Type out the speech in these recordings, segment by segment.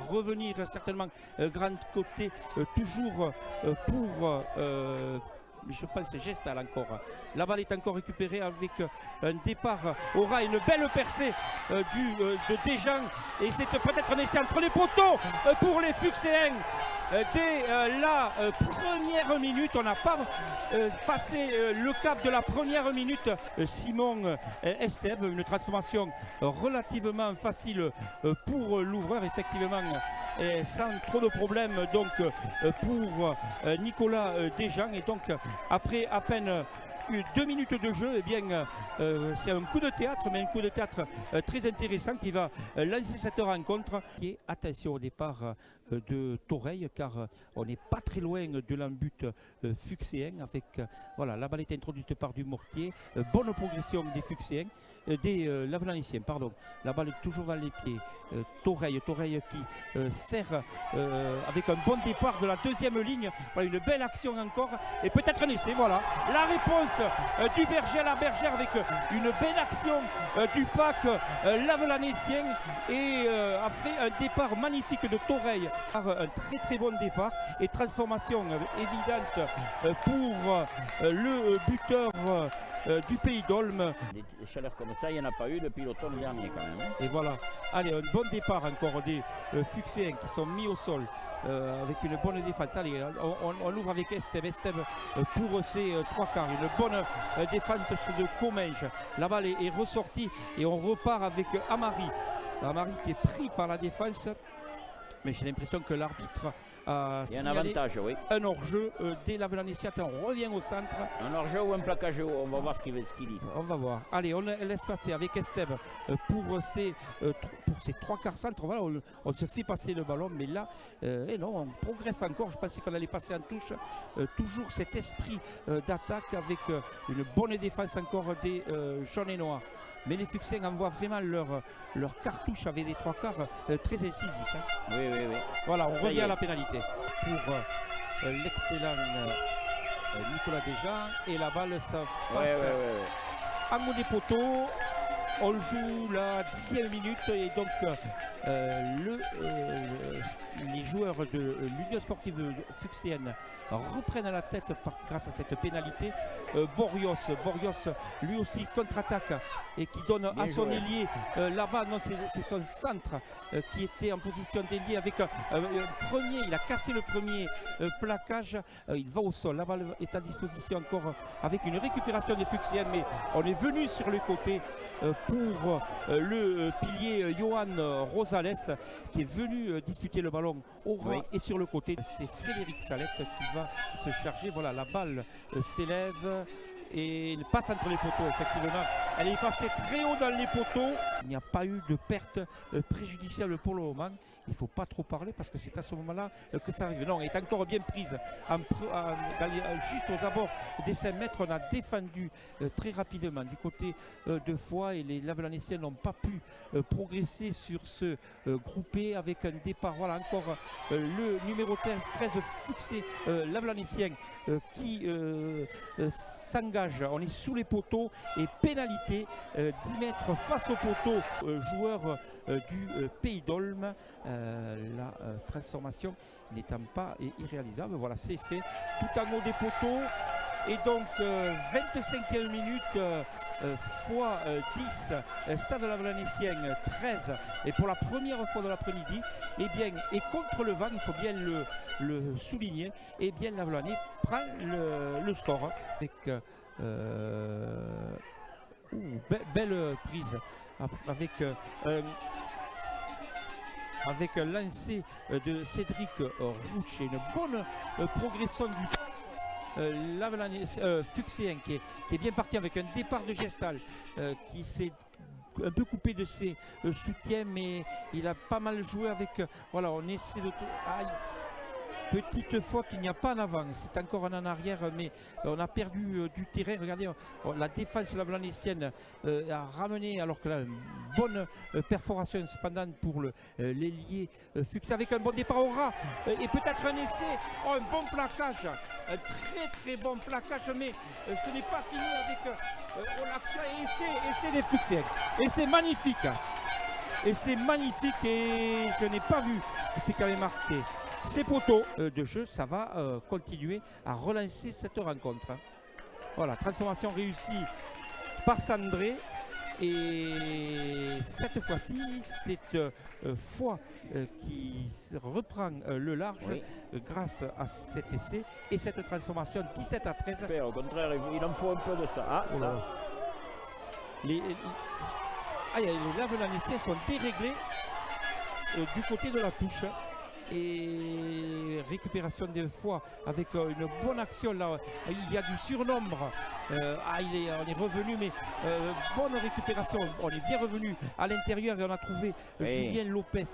Revenir certainement grand côté toujours pour je pense Gestal encore. La balle est encore récupérée avec un départ. Aura une belle percée de Desjans et c'est peut-être un essai entre les poteaux pour les Fuxéens. Dès la première minute, on n'a pas passé le cap de la première minute. Simon Esteb, une transformation relativement facile pour l'ouvreur, effectivement, sans trop de problèmes donc pour Nicolas Desjans. Et donc après à peine 2 minutes de jeu, eh bien, c'est un coup de théâtre, mais un coup de théâtre très intéressant qui va lancer cette rencontre. Et attention au départ de Toreil, car on n'est pas très loin de l'embut Fuxéen. Avec voilà, la balle est introduite par du Mortier, bonne progression des Fuxéens, des Lavelanéciens, pardon. La balle est toujours dans les pieds. Toreil qui sert avec un bon départ de la deuxième ligne. Voilà, une belle action encore et peut-être un essai. Voilà la réponse du Berger à la Bergère avec une belle action du pack Lavelanécien et après un départ magnifique de Toreil par un très bon départ et transformation évidente pour le buteur du Pays d'Olme. Des chaleurs comme ça, il n'y en a pas eu depuis l'automne dernier quand même. Et voilà, allez, un bon départ encore des Fuxéens qui sont mis au sol avec une bonne défense. Allez, on ouvre avec Esteb pour ses 3 quarts. Une bonne défense de Comminges. La balle est ressortie et on repart avec Amari. Amari qui est pris par la défense. Mais j'ai l'impression que l'arbitre a il y a un avantage, oui. Un hors-jeu dès la Vélanéciate. On revient au centre. Un hors-jeu ou un plaquage haut, on va voir ce qu'il dit. On va voir. Allez, on laisse passer avec Esteb pour ses 3 quarts centre. Voilà, on se fait passer le ballon, mais là, non, on progresse encore. Je pensais qu'on allait passer en touche. Toujours cet esprit d'attaque avec une bonne défense encore des jaunes et noirs. Mais les Fuxéens envoient vraiment leur cartouche avec des 3 quarts très incisifs. Hein. Oui. Voilà, on revient à la pénalité pour l'excellent Nicolas Desjans. Et la balle, ça passe en haut des poteaux. On joue la 10e minute et donc les joueurs de l'Union sportive fuxéenne reprennent à la tête grâce à cette pénalité. Borrios lui aussi contre-attaque et qui donne à son ailier là-bas, non c'est son centre qui était en position d'ailier avec premier, il a cassé le premier plaquage, il va au sol, la balle est à disposition encore avec une récupération des fuxéennes, mais on est venu sur le côté pour le pilier Johan Rosales qui est venu disputer le ballon au ras et sur le côté. C'est Frédéric Salette qui va se charger. Voilà, la balle s'élève et passe entre les poteaux. Effectivement, elle est passée très haut dans les poteaux. Il n'y a pas eu de perte préjudiciable pour le moment. Il ne faut pas trop parler parce que c'est à ce moment-là que ça arrive. Non, elle est encore bien prise juste aux abords des 5 mètres. On a défendu très rapidement du côté de Foix et les Lavelanéciens n'ont pas pu progresser sur ce groupé avec un départ. Voilà encore le numéro 13 fuxé Lavelanécien qui s'engage. On est sous les poteaux et pénalité 10 mètres face au poteau. Joueur du Pays d'Olme, la transformation n'étant pas irréalisable. Voilà, c'est fait tout en haut des poteaux et donc 25e minute, fois 10, Stade Lavelanécien 13 et pour la première fois de l'après-midi et contre le vent, il faut bien le souligner, et bien Lavelanais prend le score avec belle prise avec un lancer de Cédric Rouch et une bonne progression du Lavelané fuxéen qui est bien parti avec un départ de Gestal qui s'est un peu coupé de ses soutiens, mais il a pas mal joué avec. Voilà, on essaie de. Petite faute, il n'y a pas en avant, c'est encore en arrière, mais on a perdu du terrain. Regardez, la défense lavelanécienne a ramené, alors que là, une bonne perforation cependant pour l'ailier Fuxé avec un bon départ au ras et peut-être un essai. Oh, un bon plaquage, un très bon plaquage, mais ce n'est pas fini avec l'action et essai des Fuxéens. Et c'est magnifique. Et c'est magnifique et je n'ai pas vu, c'est quand même marqué. Ces poteaux de jeu, ça va continuer à relancer cette rencontre. Voilà, transformation réussie par Sandré. Et cette fois-ci, c'est Foix qui reprend le large grâce à cet essai et cette transformation 17-13. Au contraire, il en faut un peu de ça. Ah, ça. Les Lavelanéciens sont déréglés du côté de la touche. Et récupération des Foix avec une bonne action là, il y a du surnombre, on est revenu, mais bonne récupération, on est bien revenu à l'intérieur et on a trouvé Julien Lopez.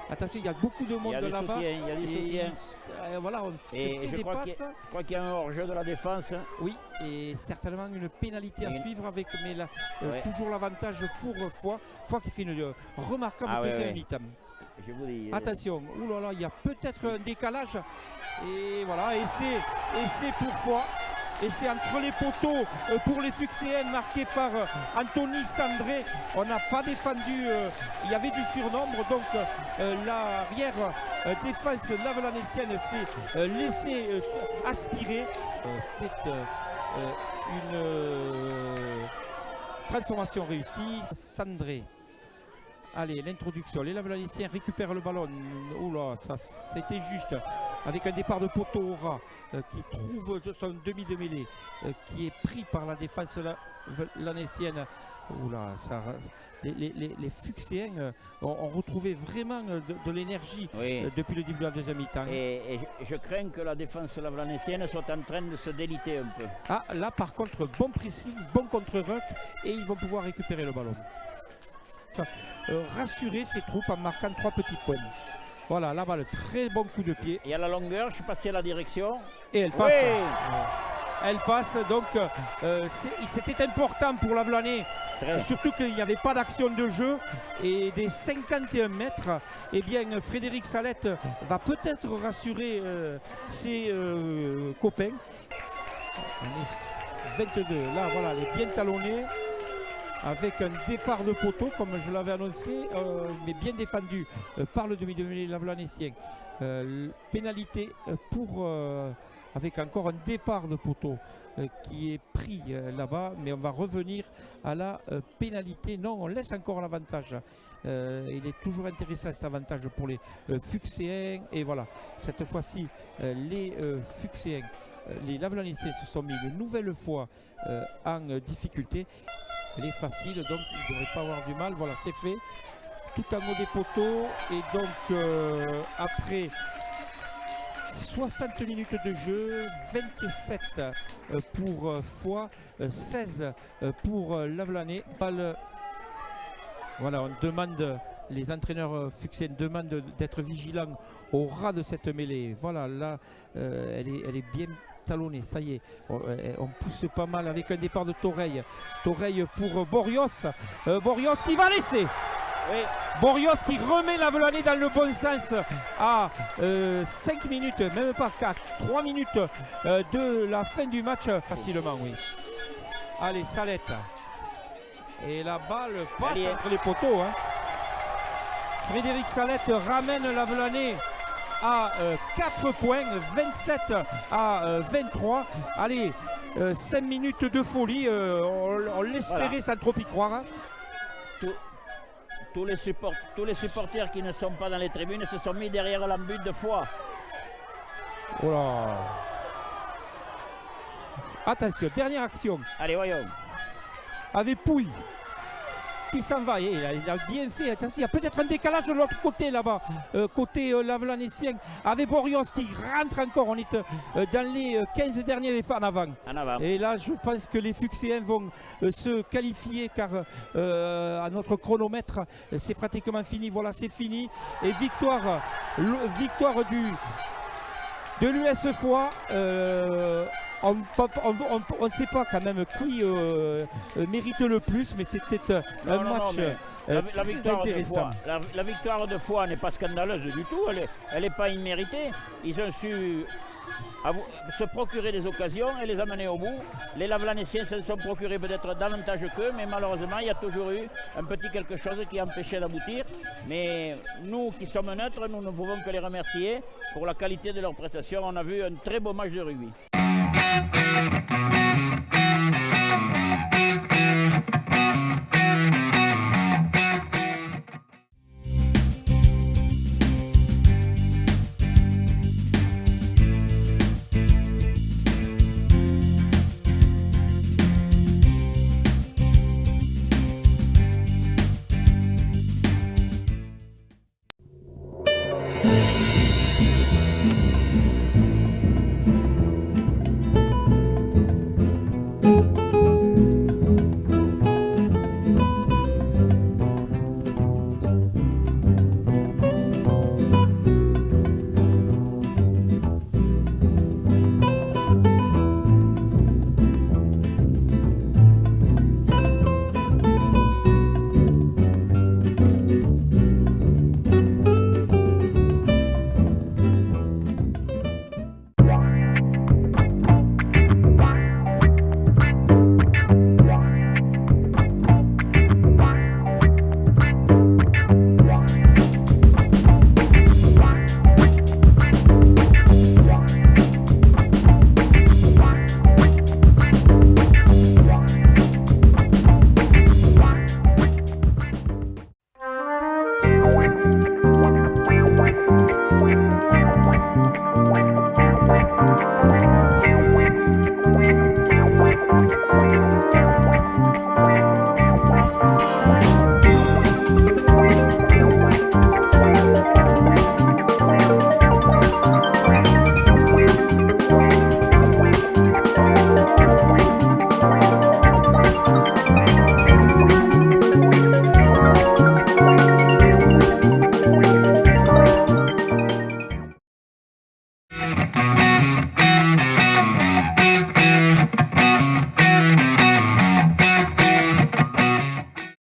Attention, il y a beaucoup de monde là-bas. Il y a du soutien. Voilà, on fait des passes. Je crois qu'il y a un hors-jeu de la défense. Oui, et certainement une pénalité à suivre avec toujours l'avantage pour Foix. Foix qui fait une remarquable deuxième mi-temps. Je vous dis, attention, oulala, il y a peut-être un décalage. Et voilà, et c'est pour Foix. Et c'est entre les poteaux pour les Fuxéennes marqués par Anthony Sandré. On n'a pas défendu, il y avait du surnombre. Donc l'arrière défense lavelanécienne s'est laissé aspirer. C'est une transformation réussie. Sandré. Allez, l'introduction. Les Lavelanéciens récupèrent le ballon. Oula, ça c'était juste. Avec un départ de poteau au ras qui trouve son demi de mêlée, qui est pris par la défense lavelanécienne. Oula, les Fuxéens ont retrouvé vraiment de l'énergie depuis le début de la deuxième mi-temps. Et je crains que la défense lavelanécienne soit en train de se déliter un peu. Ah, là par contre, bon pressing, bon contre-ruck et ils vont pouvoir récupérer le ballon. Rassurer ses troupes en marquant 3 petits points. Voilà, là-bas, le très bon coup de pied. Et à la longueur, je suis passé à la direction. Et elle passe. Elle passe, donc c'était important pour Lavelanais. Surtout qu'il n'y avait pas d'action de jeu. Et des 51 mètres, eh bien, Frédéric Salette va peut-être rassurer ses copains. On est 22, là, voilà, elle est bien talonnée. avec un départ de poteau, comme je l'avais annoncé, mais bien défendu par le demi-de-mêlée lavelanécien. Pénalité avec encore un départ de poteau qui est pris là-bas, mais on va revenir à la pénalité. Non, on laisse encore l'avantage. Il est toujours intéressant cet avantage pour les Fuxéens. Et voilà, cette fois-ci, les Fuxéens, les lavelanéciens se sont mis une nouvelle fois en difficulté. Elle est facile, donc il ne devrait pas avoir du mal. Voilà, c'est fait. Tout en haut des poteaux. Et donc, après 60 minutes de jeu, 27 pour Foix, 16 pour Lavelanet. Voilà, on demande, les entraîneurs Fuxéens demandent d'être vigilants au ras de cette mêlée. Voilà, là, elle est bien talonnée, ça y est. On pousse pas mal avec un départ de Toreille. Toreille pour Borios. Borios qui va laisser. Oui. Borios qui remet Lavelanet dans le bon sens à 5 minutes, même pas 4, 3 minutes de la fin du match. Facilement, oui. Allez, Salette. Et la balle passe entre les poteaux. Hein. Frédéric Salette ramène Lavelanet à 4 points, 27 à 23. Allez, 5 minutes de folie. On l'espérait sans trop y croire. Hein. Tous les supporters qui ne sont pas dans les tribunes se sont mis derrière l'embut de Foix. Oh là. Attention, dernière action. Allez, voyons. Avec Pouille qui s'en va. Il a bien fait. Attention, il y a peut-être un décalage de l'autre côté là-bas, côté lavelanécien. Avec Borios qui rentre encore. On est dans les 15 derniers en avant. En avant. Et là, je pense que les Fuxéens vont se qualifier car à notre chronomètre, c'est pratiquement fini. Voilà, c'est fini. Et victoire de l'US Foix. On ne sait pas quand même qui mérite le plus, mais c'était un match la victoire intéressant. La victoire de Foix n'est pas scandaleuse du tout, elle n'est pas imméritée. Ils ont su se procurer des occasions et les amener au bout. Les Lavelanéciens se sont procurés peut-être davantage qu'eux, mais malheureusement il y a toujours eu un petit quelque chose qui empêchait d'aboutir. Mais nous qui sommes neutres, nous ne pouvons que les remercier pour la qualité de leur prestation. On a vu un très beau match de rugby.